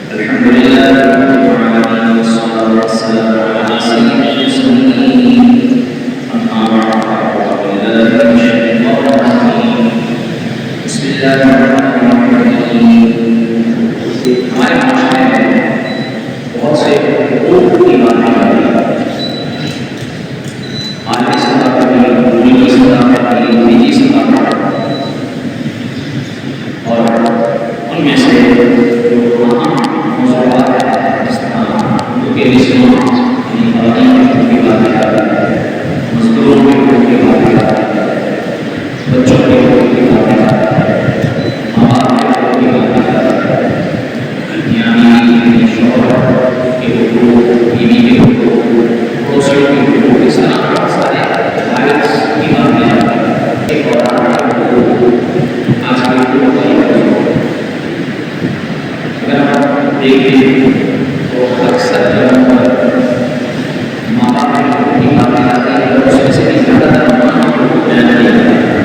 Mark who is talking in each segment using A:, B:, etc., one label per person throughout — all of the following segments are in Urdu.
A: الحمد لله رب العالمين والصلاة والسلام على سيد المرسلين أما بعد فأعوذ بالله من الشيطان الرجيم بسم الله الرحمن الرحيم ہمارے معاشرے میں بہت سے حقوق کی باتیں آتی ہیں عالمی سطح پر بھی دینی سطح پر بھی نجی سطح پر اور ان میں سے جو اہم موضوعات ہیں اس طرح جو کہ رسموں یعنی خواتین کی باتیں آتی ہیں مزدوروں کے حقوق کی باتیں آتی ہیں بچوں کے حقوق کی باتیں آتی ہیں ماں باپ کے حقوق کی باتیں آتی ہیں یعنی شوہر کے حقوق بیوی کے حقوق پڑوسیوں کے حقوق اس طرح بہت سارے رائٹس کی باتیں آتی ہیں ایک اور آج کے حقوق اگر آپ دیکھیں تو اکثر جگہوں پر ماں باپ کے حقوق کی باتیں آتی ہیں اور اس میں سے بھی زیادہ تر حقوق بیان کیا جاتا ہے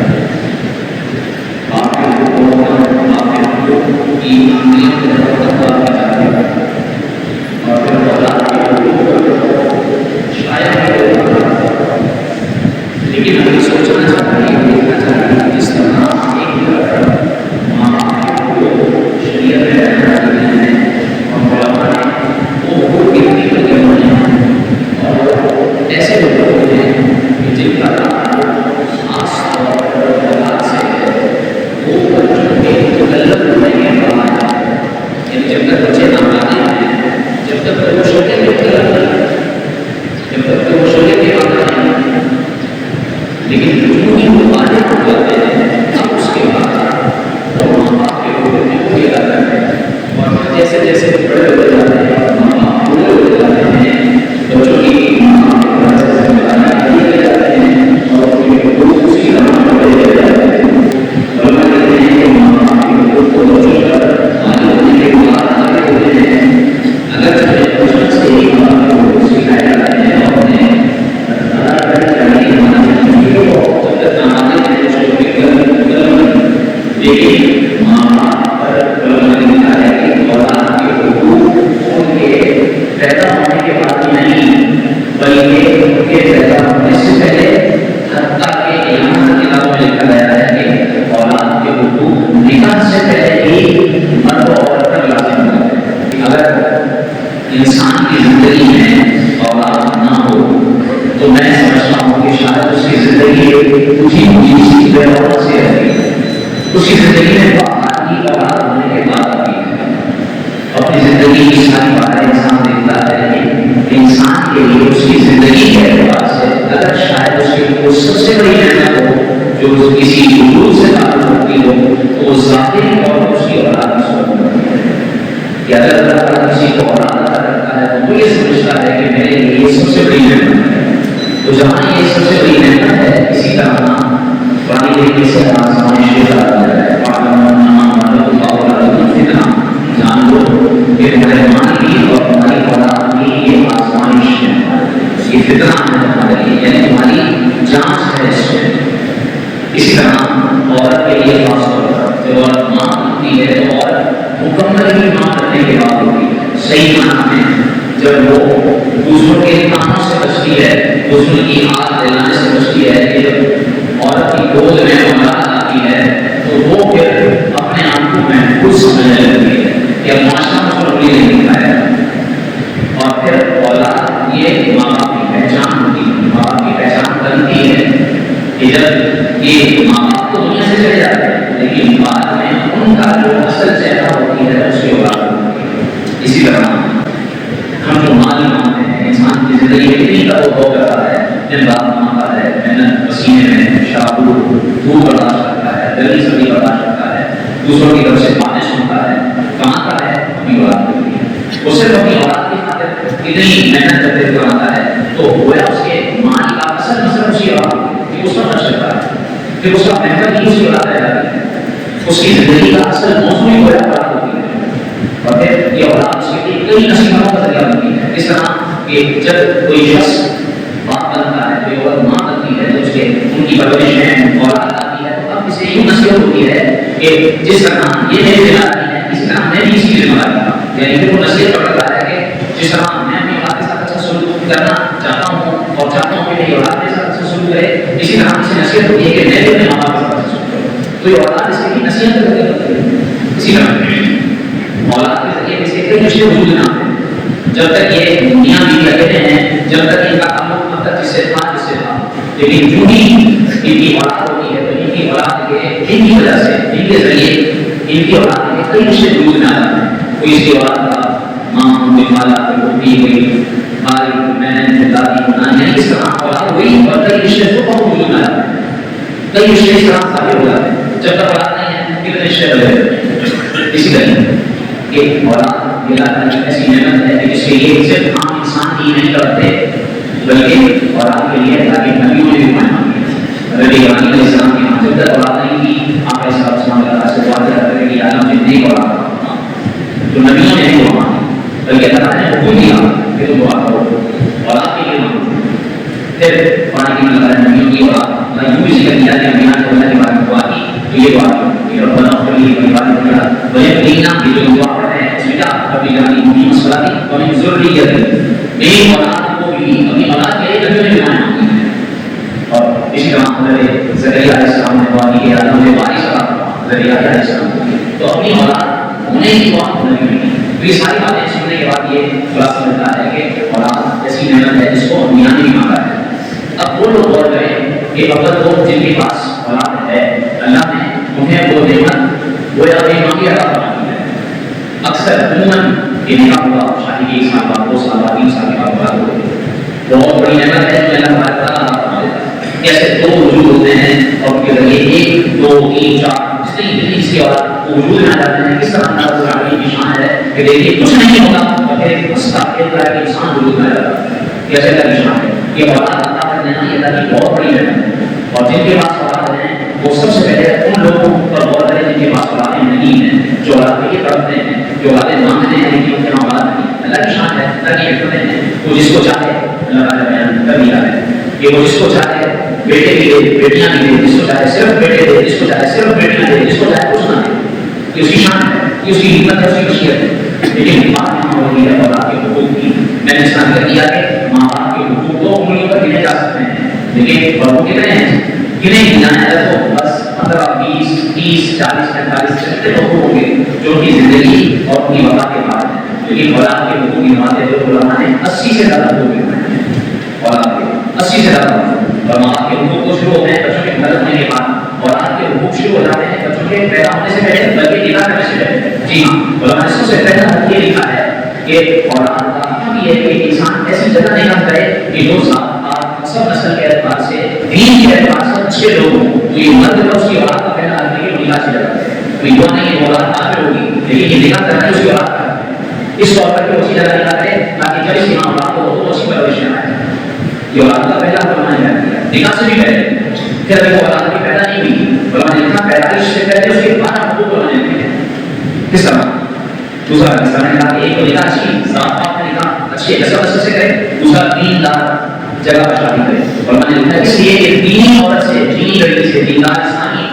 A: باپ کے حقوق باپ کے حقوق کی اہمیت کی طرف بات کی جاتی ہے اور پھر اولاد کے حقوق شاید لیکن ہمیں سوچنا چاہیے دیکھنا چاہیے جس طرح ایک طرف ماں باپ کے حقوق شریعت میں بیان کیے ہیں اور علماء نے وہ حقوق کی تقریر کے ہونے ہیں اور ایسے لوگ ہوتے ہیں کہ جن کا تعلق خاص طور پر اولاد سے ہے وہ بچوں کے تکلف ہونے کے بعد یعنی جب تک بچے نابالغ ہیں جب تک وہ شوقے کے تکلف نہیں جب تک وہ شوقے کے بعد نہیں لیکن جو ہی وہ بالغ ہو جاتے ہیں اب اس کے بعد وہ ماں باپ کے حقوق میں وہ کیا کرتے ہیں اور جیسے جیسے بڑے ہو جاتے ہیں ماں باپ بوڑھے ہو جاتے ہیں بچوں کی ماں باپ سے ذمہ داریاں لے جاتے ہیں اور ان کے حقوق اسی طرح بڑھے جاتے ہیں علماء کہتے ہیں کہ ماں باپ کے حقوق کو بچوں پر بالغ ہونے کے بعد آگے ہوتے ہیں اگر بچپن سے ہی ماں باپ کے حقوق سکھائے جاتے ہیں اور انہیں لیکن ماں باپ پر علماء نے لکھا ہے کہ اولاد کے حقوق ان کے پیدا ہونے کے بعد نہیں بلکہ ان کے پیدا ہونے سے پہلے حتیٰ کہ یہاں کتابوں میں لکھا گیا ہے کہ اولاد کے حقوق نکاح سے پہلے ہی مرد و عورت پر لازم ہوتے ہیں اگر انسان کی زندگی میں اولاد نہ ہو تو میں سمجھتا ہوں کہ شاید اس کی زندگی اسی چیز بے عورت سے رہتی ہے اس کی زندگی میں باہر کی اولاد ہونے کے بعد بھی اپنی زندگی کی ساری باتیں انسان دیکھتا ہے کہ انسان کے لیے اس کی زندگی کے اعتبار سے اگر شاید اس کے وہ سب سے بڑی نعمت ہو جو کسی حقوق سے تعلق ہوتی ہو تو وہ ظاہری طور پر اس کی اولاد کی صورت ہوتی ہے کہ اگر اللہ تعالیٰ کسی کو اولاد عطا کرتا ہے تو وہ یہ سمجھتا ہے کہ میرے لیے سب سے بڑی نعمت ہے تو جہاں یہ سب سے بڑی نعمت ہے اسی طرح پانی طریقے سے آزمائش کے ساتھ جان لو کہ ہمارے ماں کی اور ہماری اولاد کی یہ آزمائش ہے یہ فتنہ ہے ہمارے لیے یعنی ہماری جانچ ہے اس میں اسی طرح عورت کے لیے خاص طور پر جب عورت ماں ہوتی ہے تو عورت مکمل ہی ماں کرنے کے بعد ہوتی ہے صحیح معنی میں جب وہ دوسروں کے کاموں سے بچتی ہے دوسروں کی ہاتھ دلانے سے بچتی ہے کہ جب عورت کی گود میں اولاد آتی ہے تو وہ پھر اپنے آپ کو محفوظ سمجھنے لگتی ہے کہ معاشرہ اس کو نہیں دکھایا اور پھر اولاد یہ ماں باپ کی پہچان ہوتی ہے ماں باپ کی پہچان بنتی ہے کہ جب یہ ماں باپ تو دنیا سے چلے جاتے ہیں لیکن بعد میں ان کا جو اصل چہرہ ہوتی ہے اس کی اولاد ہوتی ہے اسی طرح ہم جو مالی مانتے ہیں انسان کی زندگی میں کتنی کا وہ کرتا ہے دن رات مانتا ہے محنت پسینے میں شابو دھوپ برداشت کرتا ہے گرمی سردی برداشت کرتا ہے دوسروں کی طرف سے باتیں سنتا ہے کماتا ہے اپنی اولاد کے لیے وہ صرف اپنی اولاد کی خاطر اتنی محنت کرتے ہوئے کماتا ہے تو گویا اس کے مال کا اصل مصرف اسی اولاد کہ اس کا خرچ کرتا ہے پھر اس کا محنت ہی اسی اولاد رہ جاتی ہے اس کی زندگی کا اصل موضوع ہی گویا اولاد ہوتی ہے اور پھر یہ اولاد اس کے لیے کئی نصیبوں کا ذریعہ ہوتی ہے اس طرح کہ جب کوئی شخص باپ بنتا ہے کوئی عورت ماں بنتی ہے تو اس کے ان کی پرورش میں اولاد آتی ہے تو اب اسے یوں نصیحت ہوتی ہے کہ جس طرح یہ میری ذمہ داری ہے اسی طرح میں بھی اس کی ذمہ داری یعنی کہ وہ نصیحت کر رہا ہے کہ جس طرح میں اپنی اولاد کے ساتھ اچھا سلوک کرنا چاہتا ہوں اور چاہتا ہوں کہ میری اولاد کے ساتھ اچھا سلوک کرے، اسی طرح سے نصیحت ہوتی ہے کہ میں بھی اپنے ماں باپ کے ساتھ اچھا سلوک کروں. تو یہ اولاد اس کی نصیحت کرتے ہیں. اسی طرح اولاد کے ذریعے سے کئی رشتے وجود نہ آتے. جب تک یہ میاں بیوی اکیلے ہیں، جب تک ان کا تعلق اب تک جس سے تھا، لیکن جو بھی ان کی اولاد ہوتی ہے تو ان کی اولاد کے ان کی وجہ سے، ان کے ذریعے ان کی اولاد کے کئی رشتے وجود میں آ جاتے ہیں. کوئی اس کی اولاد کا ماں ہوئی، خالہ ہوئی، ہوئی بھائی، بہن، دادی، نانی، یعنی اس طرح اولاد ہوئی اور کئی رشتے کو بہت وجود میں آ جاتے ہیں. کئی رشتے اس طرح ثابت ہو جاتے ہیں. جب تک اولاد نہیں ہے کتنے رشتے بدلے ہوتے ہیں. اسی طرح کہ اولاد ایسی نعمت ہے کہ جس کے لیے صرف عام انسان ہی نہیں کرتے بلکہ اولاد کے لیے تاکہ نبیوں نے بھی مانا. نبی ابراہیم علیہ السلام کی جب تک اولاد نہیں تھی، آپ علیہ السلام اللہ سے دعا کرتے تھے کہ اللہ مجھے نیک اولاد عطا. تو نبیوں نے نہیں دعا مانگی بلکہ اللہ نے حکم دیا کہ تم دعا کرو اولاد کے لیے مانگو. پھر قرآن کی اللہ نے نبیوں کی اولاد یوں بھی ذکر کیا کہ نبیان کو اللہ کے بارے میں دعا کی تو یہ دعا کی کہ ربنا اغفر لی ولوالدی ولیقینا، یہ جو دعا پڑھتے ہیں اس میں کیا رب اجعلنی مقیم الصلاۃ ومن ذریتی، میری اولاد کو بھی اپنی اولاد کے لیے نبیوں نے دعائیں مانگی ہیں. اور اسی طرح حضرت زکریا علیہ السلام نے دعا کی کہ اللہ مجھے وارث عطا. زکریا علیہ السلام تو اپنی اولاد ہونے کی دعا نبی نے کی. تو یہ ساری باتیں سننے کے بعد یہ خلاصہ ملتا ہے کہ اولاد ایسی نعمت ہے جس کو میاں نے بھی مانگا ہے. اب وہ لوگ غور کریں کہ اگر وہ جن کے پاس اولاد ہے اللہ نے انہیں وہ نعمت وہ یا بے مانگی عطا فرمائی ہے. اکثر عموماً یہ نکاح ہوا شادی کے 1 سال بعد 2 سال بعد 3 سال کے بعد اولاد ہوتی ہے. بہت بڑی نعمت ہے جو اللہ تعالیٰ عطا فرما دیتا ہے. ایسے 2 وجود ہوتے ہیں اور ان کے ذریعے 1 2 3 4 جتنی اس کی اولاد وجود میں آ جاتے ہیں. کس طرح اللہ رب العالمین کی شان ہے کہ دیکھیے کچھ نہیں ہوتا بلکہ اس کا ایک طرح کی انسان وجود میں آ جاتا ہے. کیسے اللہ کی شان ہے. یہ اولاد عطا کرنا یہ اللہ کی بہت بڑی نعمت ہے. اور جن کے پاس اولاد ہیں وہ سب سے پہلے ان لوگوں پر غور کریں جن کے پاس اولادیں نہیں ہیں، جو اولاد کے لیے تڑپتے ہیں، جو اولادیں مانگتے ہیں لیکن ان کے یہاں اولاد نہیں. اللہ کی شان ہے، اللہ کی حکمتیں ہیں. وہ جس کو چاہے اللہ تعالیٰ بیان کر دیا ہے کہ وہ جس کو چاہے بیٹے بھی دے، بیٹیاں بھی دے، جس کو چاہے صرف بیٹے دے، جس کو چاہے صرف بیٹیاں دے، جس کو چاہے کچھ نہ دے. یہ اس کی شان ہے، یہ اس کی حکمت ہے، اس کی خشیت ہے. لیکن بات یہاں ہوگی ہے اولاد کے حقوق کی. میں نے اس طرح کر دیا کہ ماں باپ کے حقوق تو انگلیوں پر گنے جا سکتے ہیں لیکن حقوق کتنے ہیں گنے نہیں جانا ہے تو بس 15 20 30 40 45 کتنے حقوق ہوں گے جو ان کی زندگی اور ان کی وفا کے بعد ہے. لیکن اولاد کے حقوق کی بات ہے جو علماء نے 80 سے زیادہ حقوق لکھائے ہیں. اولاد کے 80 سے زیادہ اور ماں باپ کے حقوق تو شروع ہوتے ہیں بچوں کے پیدا ہونے کے بعد، اولاد کے حقوق شروع ہو جاتے ہیں بچوں کے پیدا ہونے سے پہلے بلکہ نکاح کرنے سے پہلے. جی ہاں، علماء نے سب سے پہلا حق یہ لکھا ہے کہ اولاد کا حق یہ ہے کہ انسان ایسی جگہ نکاح کرے کہ جو سب نسل کے اعتبار سے دین کے اعتبار سے اچھے لوگ ہوں. تو یہ مرد کا اس کی اولاد کا پہلا حق ہے کہ نکاح سے جگہ کرے. تو یہ نہیں اولاد کافر ہوگی لیکن یہ نکاح کرنا ہے اس کی اولاد کا اس طور پر کہ اسی جگہ نکاح کرے تاکہ جب اس کی ماں باپ ہو تو اسی پرورش میں آئے. یہ اولاد کا پہلا علماء نے بیان کیا. نکاح سے بھی پہلے پھر ابھی وہ اولاد کی پیدا نہیں ہوئی علماء نے لکھا پیدائش سے پہلے اس کے 12 حقوق علماء نے لکھے. کس طرح دوسرا انسان نے کہا کہ ایک تو نکاح اچھی ذات پاک کا نکاح اچھی نسل سے کرے، دوسرا دیندار جگہ پر شادی کرے. علماء نے لکھا اس لیے کہ دینی عورت سے، دینی لڑکی سے، دیندار اسلامی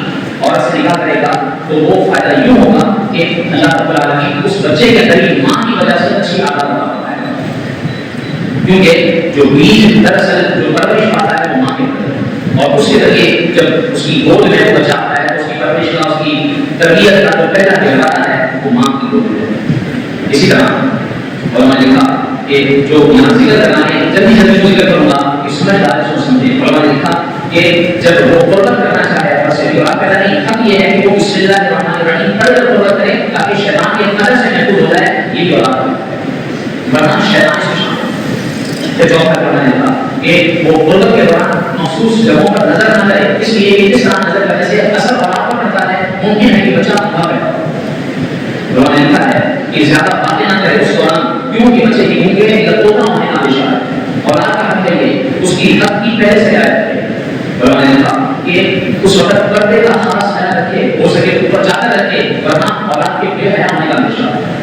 A: عورت سے نکاح کرے گا تو وہ فائدہ یوں ہوگا کہ اللہ رب العالمین اس بچے کے اندر ماں کی وجہ سے اچھی عادت عطا فرمائے گا. کیونکہ جو بیج دراصل جو پرورش پاتا ہے وہ ماں کے اندر، اور اس کے ذریعے جب اس کی گود میں بچہ آتا ہے تو اس کی پرورش کا، اس کی تربیت کا جو پہلا کہلاتا ہے وہ ماں کی گود میں. اسی طرح علماء نے لکھا کہ جو یہاں ذکر کرنا ہے جلدی جلدی ذکر کروں گا کہ سمجھدار سوچ سمجھے. علماء نے لکھا کہ جب وہ قربت کرنا چاہے بس یہ بات پہلا نہیں، حق یہ ہے کہ وہ بسم اللہ الرحمن الرحیم پڑھ کر قربت کرے تاکہ شیطان کے قدر سے محفوظ ہو جائے. یہ بھی اولاد ہے ورنہ شیطان سے کہ وہ قربت کے دوران مخصوص جگہوں پر نظر نہ کرے، اس لیے کہ اس طرح نظر کرنے سے اثر اولاد پر پڑتا ہے. ممکن ہے کہ بچہ اندھا پیدا ہو. علماء نے لکھا ہے کہ زیادہ باتیں نہ کرے اس دوران، کیونکہ بچے کی ممکن ہے لطوطا ہونے کا اشارہ ہے. اولاد کا حق ہے کہ اس کی حق کی پہلے سے رعایت کرے. علماء نے لکھا کہ اس وقت پردے کا خاص خیال رکھے، ہو سکے اوپر چادر رکھے ورنہ اولاد کے بے حیا ہونے کا اشارہ ہے.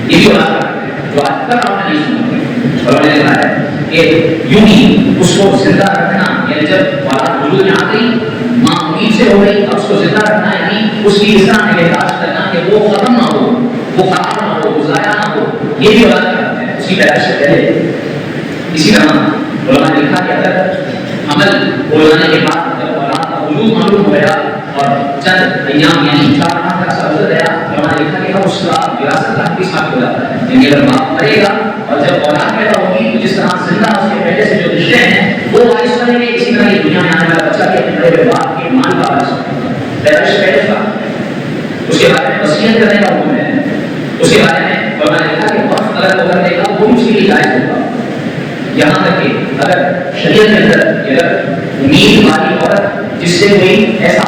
A: یہ بھی اولاد کا حق ہے جو آج تک آپ نے نہیں سنا. علماء نے لکھا ہے کہ یوں ہی اس کو زندہ رکھنا، یعنی جب اولاد وجود میں آ گئی ماں امید سے ہو گئی اب اس کو زندہ رکھنا یعنی اس کی اس طرح نگہداشت کرنا کہ وہ ختم نہ ہو، وہ خراب نہ ہو، وہ ضائع نہ ہو، یہ بھی اولاد کا حق ہے اس کی پیدائش سے پہلے. اسی طرح علماء نے لکھا کہ اگر حمل ہو جانے کے بعد جب اولاد کا وجود معلوم ہو گیا اور چند ایام یعنی 4 ماہ کا عرصہ گزر گیا تو علماء نے لکھا کہ اب اس کا وراثت کا حق بھی ثابت ہو جاتا ہے. یعنی اگر باپ مرے گا اور جب اولاد پیدا ہوگی تو جس طرح زندہ اس کے پہلے سے جو رشتے ہیں وہ وارث بنیں گے, اسی طرح یہ دنیا میں آنے والا بچہ بھی اپنے بڑے ہوئے باپ کے مال کا وارث ہوگا. پیدائش سے پہلے کا اس کے بارے میں وصیت کرنے کا حکم ہے. اس کے بارے میں علماء نے لکھا کہ وقت اگر وہ کرنے کا وہ اس کے لیے جائز ہوگا. یہاں تک کہ اگر شریعت کے اندر اگر امید والی عورت جس سے کوئی ایسا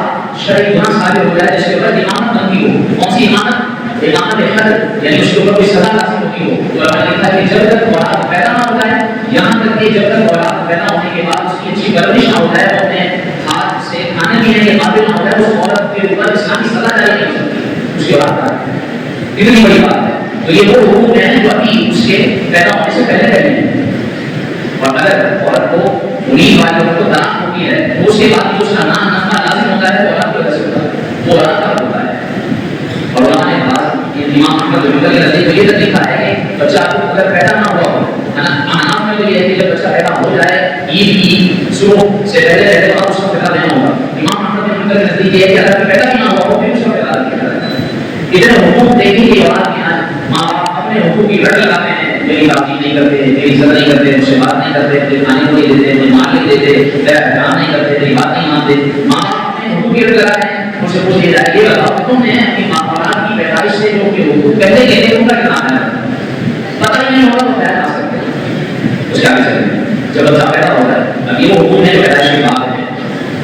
A: شرعی گناہ ثابت ہو جائے جس کے اوپر امامت بنتی ہو, کون سی امامت؟ امامت حد, یعنی اس کے اوپر کوئی سزا لازم ہوتی ہو. تو علماء نے لکھا کہ جب تک اولاد پیدا نہ ہوتا ہے, یہاں تک کہ جب تک اولاد پیدا ہونے کے بعد اس کی اچھی پرورش نہ ہوتا ہے, وہ اپنے ہاتھ سے کھانے پینے کے قابل نہ ہوتا ہے, اس عورت کے اوپر اسلامی سزا جاری نہیں ہو سکتی اس کے اولاد کا. اتنی بڑی بات ہے. تو یہ وہ حقوق ہیں جو ابھی اس کے پیدا ہونے سے پہلے پہلے ہیں. اور اگر عورت کو امید والی عورت کو طلاق ہوتی ہے تو اس کے بعد جو اس کا نام نفع لازم ہوتا ہے وہ عورت کی وجہ سے ہوتا ہے, وہ عورت کا ہوتا ہے. اور علماء نے کہا امام احمد بن حنبل کے نزدیک یہ لکھا ہے کہ بچہ کو اگر پیدا نہ ہوا ہو, اناف میں تو یہ ہے کہ جب بچہ پیدا ہو جائے عید کی صبح سے پہلے پہلے بعد اس کا پیدا دینا ہوگا. امام احمد بن حنبل کے نزدیک یہ ہے کہ اگر پیدا بھی نہ ہوا ہو پھر اس کا پیدا دیا جائے. اتنے حقوق دیکھیں کہ اولاد کے یہاں ماں باپ اپنے حقوق کی لڑ لگاتے ہیں, میری بات نہیں کرتے, میری عزت نہیں کرتے, مجھ سے بات نہیں کرتے, مجھے کھانے کو نہیں دیتے, مجھے مال نہیں دیتے, میرا احترام نہیں کرتے, میری بات نہیں مانتے. ماں باپ اپنے حقوق کی لڑ لگاتے ہیں. ان سے پوچھ لیا جائے یہ بتاؤ تم نے اپنی اولاد کی پیدائش سے جو کہ حقوق پہلے کے تھے ان کا کیا نام ہے؟ پتہ ہی نہیں ہوگا تو بیان آ سکتے اس کے آگے چلیں. جب بچہ پیدا ہوتا ہے اب یہ وہ حقوق ہیں جو پیدائش کے بعد ہیں.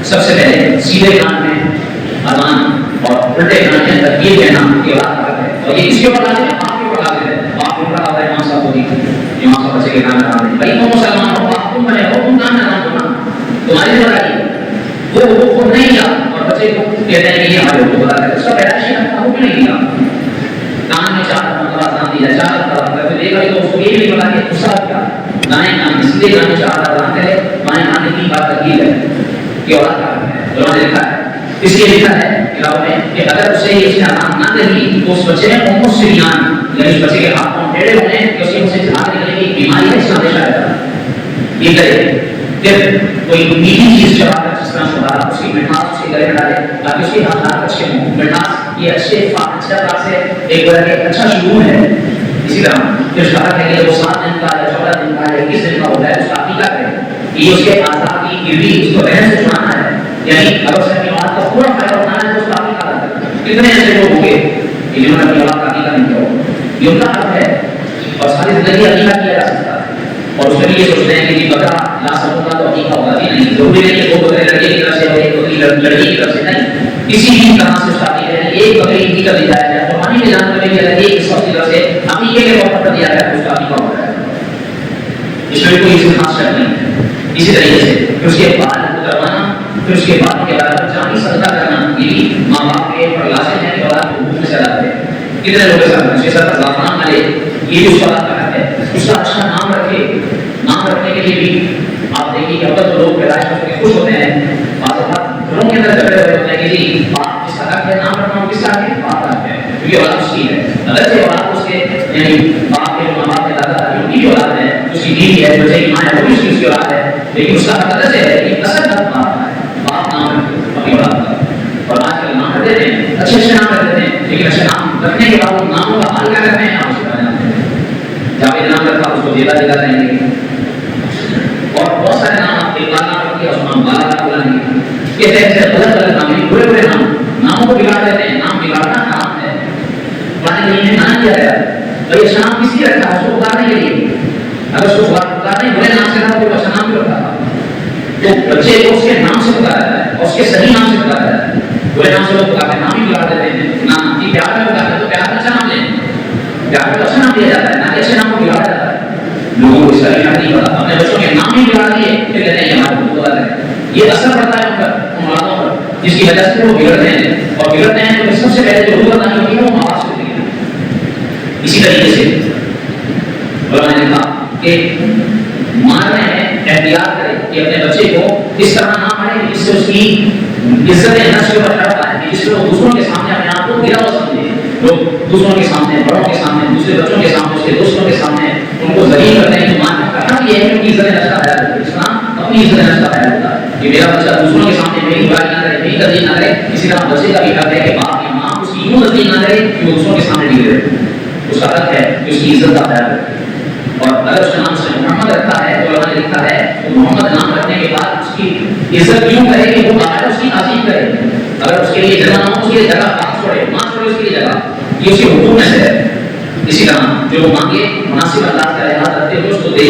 A: سب سے پہلے سیدھے کان میں اذان اور الٹے کان کے اندر یہ کہنا کہ اولاد کا ہے, اور یہ کس کے اوپر لازم ہے؟ باپ کے اوپر لازم ہے. باپ کے اوپر آتا ہے امام صاحب کو دی امام صاحب بچے کے کان میں آتے ہیں بھائی تم مسلمان ہو, باپ تم بنے ہو, تم کان میں آنا ہونا تمہاری ذمہ داری. وہ حقوق کو نہیں دیا اور بچے کو کہتے ہیں کہ یہ ہمارے حقوق بتا ہے. اس کا پیدائشی حقوق نہیں دیا. کان میں 4 مرتبہ اذان دیا, 4 مرتبہ پھر دیکھا تو اس کو یہ نہیں پتا کہ غصہ کیا. دائیں کان میں سیدھے کان میں 4 اذان کرے, بائیں کان میں 3 بار تقریر ہے کہ اولاد کا ہے. انہوں نے لکھا ہے اس لیے لکھا ہے کتابوں میں کہ اگر اسے یہ چیز آرام نہ دے تو اس بچے میں ام السریان یعنی اس بچے کے ہاتھ پاؤں ٹیڑھے ہونے کہ اس کی اسے جھاگ نکلنے کی بیماری ہے, اس کا اندیشہ رہتا ہے. یہ کرے پھر کوئی میٹھی چیز چبا کر جس طرح چھوڑا اس کی مٹھاس اس کے گلے میں ڈالے تاکہ اس کے حالات اچھے ہوں. مٹھاس یہ اچھے طرح سے ایک بڑا کہ اچھا شعور ہے. اسی طرح پھر اس کا حق ہے کہ وہ 7 دن کا یا 14 دن کا یا 21 دن کا ہوتا ہے اس کا عقیقہ کرے. یہ اس کے اعضاء کی گردی اس کو رحم سے چھڑانا ہے. یعنی اگر اس نے اولاد کا پورا فائدہ اٹھانا ہے تو اس کا عقیقہ کرنا ہے. کتنے ایسے لوگ ہوں گے کہ جنہوں نے اپنی اولاد کا عقیقہ نہیں کیا ہو, یہ ان کا حق ہے اور ساری زندگی عقیقہ کیا جا سکتا ہے. اور اس میں بھی یہ سوچتے ہیں کہ جی بکرا لا سکوں گا تو عقیقہ ہوگا بھی نہیں. ضروری نہیں کہ 2 بکرے لڑکے کی طرف سے ہو, 1 بکری لڑکی کی طرف سے نہیں. کسی بھی طرح سے اس کا عقیقہ ہے. 1 بکری کی کر دی جائے یا قربانی کے جانور میں بھی اگر ایک اس کی طرف سے عقیقے کے طور پر دیا جائے تو اس کا عقیقہ ہوتا ہے. اس میں کوئی اس خاص شرط نہیں ہے. اسی طریقے سے پھر اس کے بعد اتروانا, پھر اس کے بعد کے بعد جانی صدقہ کرنا, یہ بھی ماں باپ کے پر لازم ہے کہ اولاد کو حقوق میں سے ادا کرے. کتنے لوگ کے ساتھ جیسا زعفران ملے یہ بھی اس اولاد کا حق ہے. اس کا اچھا نام رکھے. نام رکھنے کے لیے بھی آپ دیکھیے کہ اب تو لوگ پیدائش کر کے خوش ہوتے ہیں. بعض اوقات گھروں کے اندر جھگڑے ہوئے ہوتے ہیں کہ جی باپ جس کا حق ہے نام رکھنا کس کا ہے؟ باپ کا ہے, کیونکہ اولاد اس کی ہے. اگر سے اولاد اس کے یعنی باپ کے ماں باپ کے دادا دادی کی اولاد ہے, اس کی بیوی ہے, بچے کی ماں ہے, وہ بھی اس کی اولاد ہے, لیکن اس کا حق اگر سے ہے کہ اصل حق باپ کا ہے. باپ نام رکھے اپنی اولاد کا. اور آج کل نام رکھ دیتے ہیں, اچھے اچھے نام رکھ دیتے ہیں, لیکن اچھے نام رکھنے کے بعد ان ناموں کا حال کیا کرتے ہیں؟ نام سے بناتے ہیں. جاوید نام رکھا اس کو دیدا دیدا کہیں گے, اور بہت سارے نام آپ اقبال نام رکھے اس کو ہم بالا کا بلائیں گے. یہ ایسے غلط غلط نام ہیں, برے برے نام, ناموں کو بگاڑ دیتے ہیں. نام بگاڑنا حرام ہے. قرآن میں منع کیا گیا ہے بھائی اس نام کس لیے رکھا ہے؟ اس کو پکارنے کے لیے. اگر اس کو پکارنے برے نام سے رکھا تو اچھا نام بھی رکھا تھا. تو بچے کو اس کے نام سے پکارا جاتا ہے اور اس کے صحیح نام سے پکارا جاتا ہے. برے نام سے لوگ پکارتے ہیں, نام ہی بگاڑ دیتے ہیں. نام کی پیار میں پکارتے ہیں تو پیار میں اچھا نام لیں, پیار میں اچھا نام دیا جاتا ہے, نہ کہ اچھے نام کو بگاڑا جاتا ہے. لوگوں کو اس کا نہیں پتا, اپنے بچوں کے نام ہی بگاڑ دیے پھر کہتے ہیں یہ ہمارے حقوق ادا کریں. یہ اثر پڑتا ہے ان پر, ان اولادوں پر, جس کی وجہ سے وہ بگڑتے ہیں. اور بگڑتے ہیں تو سب سے پہلے جو حقوق ادا نہیں ہوتی ہے وہ ماں باپ سے ہوتی ہے. اسی طریقے سے علماء نے کہا کہ مارنے میں احتیاط کرے کہ اپنے بچے کو اس طرح نہ مارے جس سے اس کی عزت نفس کے اوپر چڑھتا ہے, جس سے وہ دوسروں کے سامنے اپنے آپ کو گرا ہوا سمجھے. لوگ دوسروں کے سامنے، بڑوں کے سامنے، دوسرے بچوں کے سامنے، اس کے دوستوں کے سامنے ان کو ذلیل کرتے ہیں. کہا یہ ہے کہ ان کی عزت نفس کا خیال رکھے. اسلام اپنی عزت نفس کا خیال رکھتا ہے کہ میرا بچہ دوسروں کے سامنے میری برائی نہ کرے، میری تردید نہ کرے. اسی طرح بچے کا بھی حق ہے کہ باپ یا ماں اس کی یوں تردید نہ کرے کہ وہ دوسروں کے سامنے ڈگے رہے. اس کا حق ہے کہ اس کی عزت کا خیال رکھے. اور اگر اس کا نام سے محمد رکھا ہے تو علماء نے لکھا ہے تو محمد نام رکھنے کے بعد اس کی عزت کیوں کرے کہ وہ باہر اس کی تعظیم کرے. اگر اس کے لیے جگہ نہ ہو، اس کے لیے جگہ باپ چھوڑے، ماں چھوڑے اس کے لیے جگہ، یہ اس کے حقوق میں سے ہے. اسی طرح جو مانگے مناسب انداز کا لحاظ رکھتے ہوئے اس کو دے.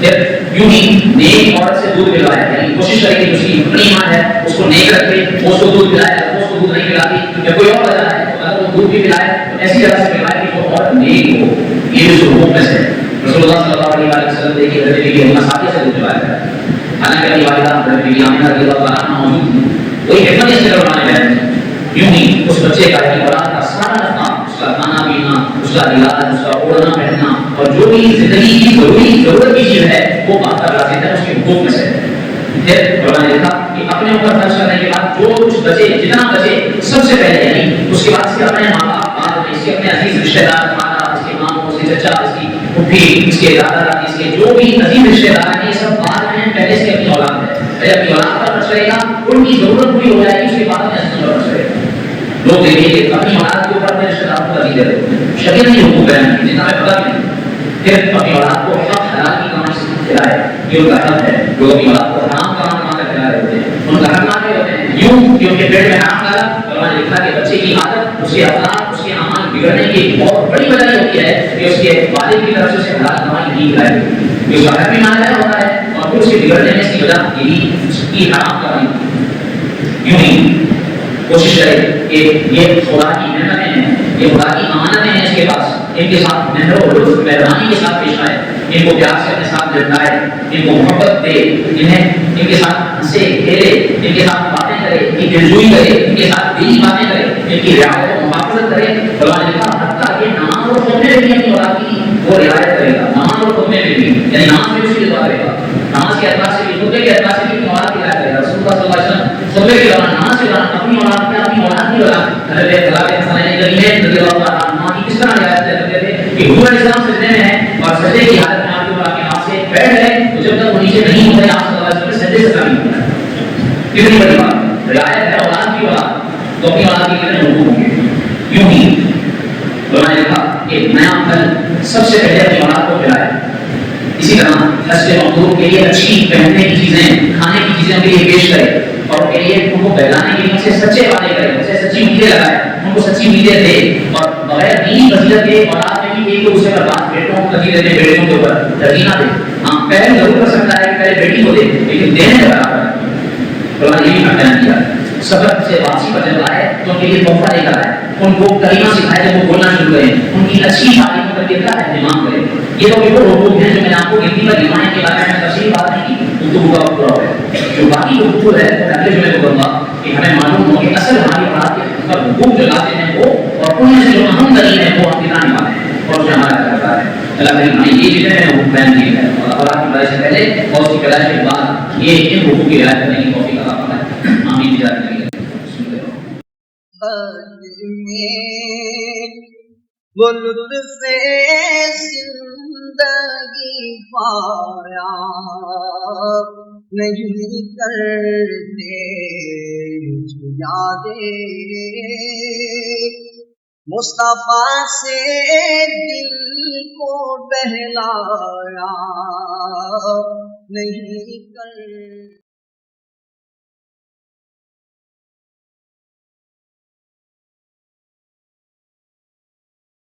A: پھر یوں ہی نیک عورت سے دودھ پلوائے، یعنی کوشش کرے کہ اس کی اپنی ماں ہے اس کو نیک رکھے، وہ اس کو دودھ پلائے. اگر وہ اس کو دودھ نہیں پلاتی یا کوئی اور وجہ ہے تو اگر وہ دودھ بھی پلائے تو ایسی جگہ سے پلائے کہ وہ عورت نیک ہو. یہ اس حقوق میں سے ہے. رسول اللہ صلی اللہ علیہ وسلم دیکھیے حضرت بی بی امنا صاحبہ سے دودھ پلایا ہے. حالانکہ اپنی والدہ حضرت بی بی آمنہ رضی اللہ عنہا موجود تھی. کوئی حکمت اس کے کروانے بیان ہے. یوں ہی اس بچے کا کی اولاد کا سارا نفع، اس کا کھانا پینا، اس کا علاج، اس کا اوڑھنا پہننا اور جو بھی زندگی کی ضرورت کی چیز ہے وہ باپ کا لازم ہے، اس کے حقوق میں سے. پھر علماء نے لکھا کہ اپنے اوپر خرچ کرنے کے بعد جو کچھ بچے، جتنا بچے سب سے پہلے، یعنی اس کے بعد سے اپنے ماں باپ، بعد میں اس کے اپنے عزیز رشتہ دار، خالہ، اس کے ماموں، اس کے چچا، اس کی پھوپھی، اس کے دادا دادی، اس کے جو بھی عزیز رشتہ دار ہیں، یہ سب بعد میں پہلے سے اپنی اولاد ہے. اپنی اولاد پر خرچ کرے گا، ان کی ضرورت پوری ہو جائے گی، اس کے بعد میں اپنی خرچ کرے گا. لوگ دیکھیں گے اپنی اولاد کے اوپر اپنے رشتہ داروں کو ترجیح دیتے ہیں. شریعت نے حقوق بیان کیے جتنا میں پتہ بھی نہیں. پھر اپنی اولاد کو حق حلال کی کمائی سے کھلائے، یہ ان کا حق ہے. لوگ اپنی اولاد کو حرام کما کر کھلا رہے ہوتے ہیں، ان کا حق نہ ہوتے ہیں. یوں کہ ان کے پیٹ میں حرام ڈالا. علماء نے لکھا کہ بچے کی عادت، اس کے اخلاق، اس کے اعمال بگڑنے کی ایک بہت بڑی وجہ یہ ہوتی ہے کہ اس کے والد کی طرف سے اسے حلال کمائی نہیں کھلائی گئی. اس کا حق بھی مانا گیا ہوتا ہے اور پھر اس کے بگڑنے میں اس کی وجہ یہی اس کی حرام کمائی. یوں ہی کوشش کرے کہ یہ خدا کی نعمتیں ہیں، یہ خدا کی امانتیں ہیں اس کے پاس، ان کے ساتھ مہر و لطف مہربانی کے ساتھ پیش آئے، ان کو پیار سے اپنے ساتھ لٹائے، ان کو محبت دے، انہیں ان کے ساتھ ہنسے کھیلے، ان کے ساتھ باتیں کرے، ان کی دلجوئی کرے، ان کے ساتھ دینی باتیں کرے، ان کی رعایت و محافظت کرے. علماء نے لکھا حتیٰ کہ نماز اور خطبے میں بھی اپنی اولاد کی وہ رعایت کرے گا. نماز اور خطبے میں بھی، یعنی نماز میں بھی اس کی دعا کرے گا، نماز کے اعتبار سے بھی، خطبے کے اعتبار سے بھی اپنی اولاد کی رعایت کرے گا. رسول اللہ صلی اللہ علیہ وسلم خطبے کے دوران، نماز کے دوران اپنی اولاد کی حضرت طلحہ رضی اللہ عنہ کی کس طرح رعایت کرتے تھے کہ حضور علیہ السلام سجدے میں ہیں اور سجدے کی حالت میں آپ کے پاس سے بیٹھ گئے تو جب تک وہ نیچے نہیں ہوتے آپ صلی اللہ علیہ وسلم سجدے سے نہیں ہوتا ہے. کتنی بڑی بات رعایت ہے اولاد کی اولاد تو اپنی اولاد کی کتنے حقوق ہوں گے. یوں ہی علماء نے کہا کہ نیا پھل سب سے پہلے اپنی اولاد کو کھلائے. اسی طرح حسب مقدور کے لیے اچھی پہننے کی چیزیں، کھانے کی چیزیں کے لیے پیش کرے اور ان کے لیے ان کو بہلانے کے لیے ان سے سچے وعدے کرے، ان سے سچی امیدیں لگائے، ان کو سچی امیدیں دے. اور بغیر دینی فضیلت کے اولاد میں بھی ایک دوسرے پر بات، بیٹوں کو ترجیح دیتے بیٹوں کے اوپر ترجیح نہ دے. ہاں پہلے ضرور کر سکتا ہے کہ پہلے بیٹی کو دے لیکن دینے کا برابر ہے. علماء نے یہ بھی بیان کیا سفر سے واپسی پر جب آئے تو ان کے لیے تحفہ لے کر آئے، ان کو کلمہ سکھائے جب وہ بولنا شروع کریں، ان کی اچھی تعلیم کر کے کا اہتمام کریں. یہ تو وہ حقوق ہیں جو میں نے آپ کو گنتی پر گنوائے کے بارے میں تفصیل بات نہیں کی، گفتگو کا پورا ہو ہے. جو باقی حقوق ہے اگلے جمعے کو کروں گا کہ ہمیں معلوم ہو کہ اصل ہماری اولاد کے حقوق جو لاتے ہیں وہ اور ان میں سے جو اہم ترین ہے وہ ہم کتنا نبھاتے ہیں اور جو ہمارا کرتا ہے. اللہ کریم ہمیں یہ چیزیں میں حقوق بیان کیے ہیں اور اولاد کی پیدائش سے پہلے اور اس کی پیدائش کے بعد یہ ان حقوق کی رعایت کرنے کی توفیق عطا فرمائے. آمین. اجازت دیجیے.
B: وہ لطف زندگی پایا نہیں کرتے یادیں، مصطفیٰ سے دل کو بہلایا نہیں کرتے.